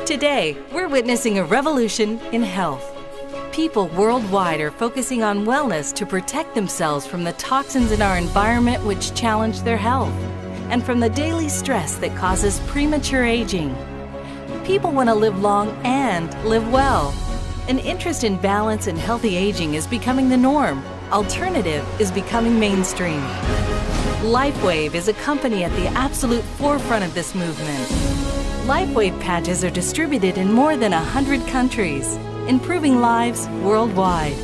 Today, we're witnessing a revolution in health. People worldwide are focusing on wellness to protect themselves from the toxins in our environment which challenge their health, and from the daily stress that causes premature aging. People want to live long and live well. An interest in balance and healthy aging is becoming the norm. Alternative is becoming mainstream. LifeWave is a company at the absolute forefront of this movement. LifeWave patches are distributed in more than 100 countries, improving lives worldwide.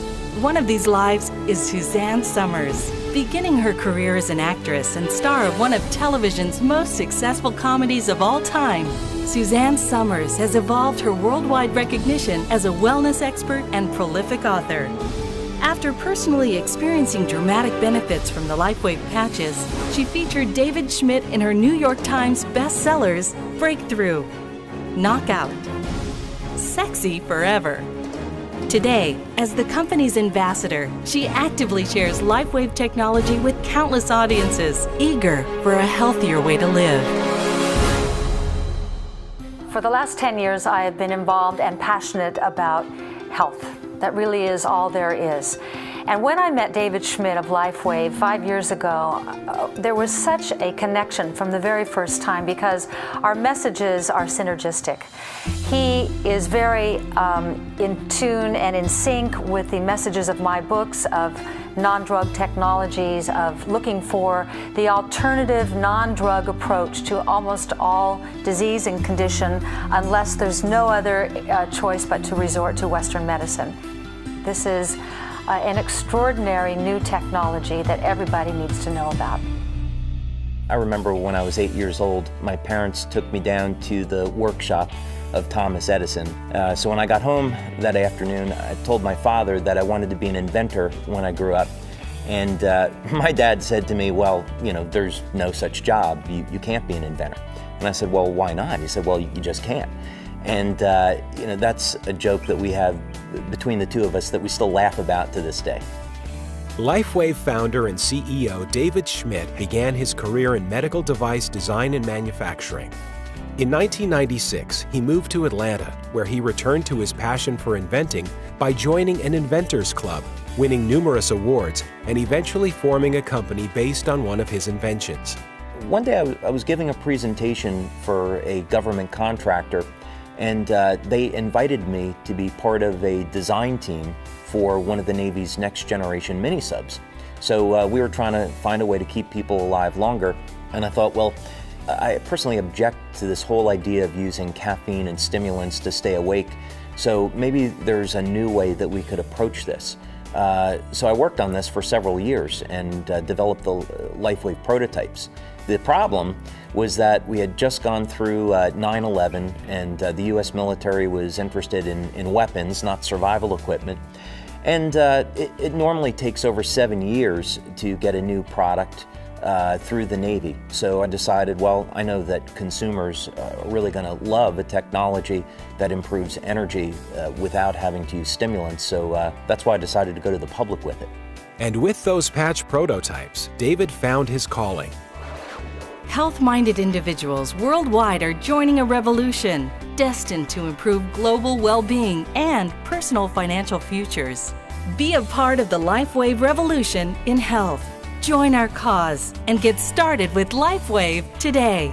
One of these lives is Suzanne Somers. Beginning her career as an actress and star of one of television's most successful comedies of all time, Suzanne Somers has evolved her worldwide recognition as a wellness expert and prolific author. After personally experiencing dramatic benefits from the LifeWave patches, she featured David Schmidt in her New York Times bestsellers Breakthrough, Knockout, Sexy Forever. Today, as the company's ambassador, she actively shares LifeWave technology with countless audiences, eager for a healthier way to live. For the last 10 years, I have been involved and passionate about health. That really is all there is. And when I met David Schmidt of LifeWave 5 years ago, there was such a connection from the very first time because our messages are synergistic. He is very in tune and in sync with the messages of my books, of non-drug technologies, of looking for the alternative non-drug approach to almost all disease and condition unless there's no other choice but to resort to Western medicine. This is an extraordinary new technology that everybody needs to know about. I remember when I was 8 years old, my parents took me down to the workshop of Thomas Edison. So when I got home that afternoon, I told my father that I wanted to be an inventor when I grew up. And my dad said to me, well, you know, there's no such job. You can't be an inventor. And I said, well, why not? He said, well, you just can't. And you know, that's a joke that we have between the two of us that we still laugh about to this day. LifeWave founder and CEO David Schmidt began his career in medical device design and manufacturing. In 1996, he moved to Atlanta, where he returned to his passion for inventing by joining an inventors club, winning numerous awards, and eventually forming a company based on one of his inventions. One day I was giving a presentation for a government contractor, and they invited me to be part of a design team for one of the Navy's next generation mini-subs. So we were trying to find a way to keep people alive longer, and I thought, well, I personally object to this whole idea of using caffeine and stimulants to stay awake, so maybe there's a new way that we could approach this. So I worked on this for several years and developed the LifeWave prototypes. The problem was that we had just gone through 9/11 and the US military was interested in weapons, not survival equipment. And it normally takes over 7 years to get a new product through the Navy. So I decided, well, I know that consumers are really going to love a technology that improves energy without having to use stimulants. So that's why I decided to go to the public with it. And with those patch prototypes, David found his calling. Health-minded individuals worldwide are joining a revolution destined to improve global well-being and personal financial futures. Be a part of the LifeWave revolution in health. Join our cause and get started with LifeWave today.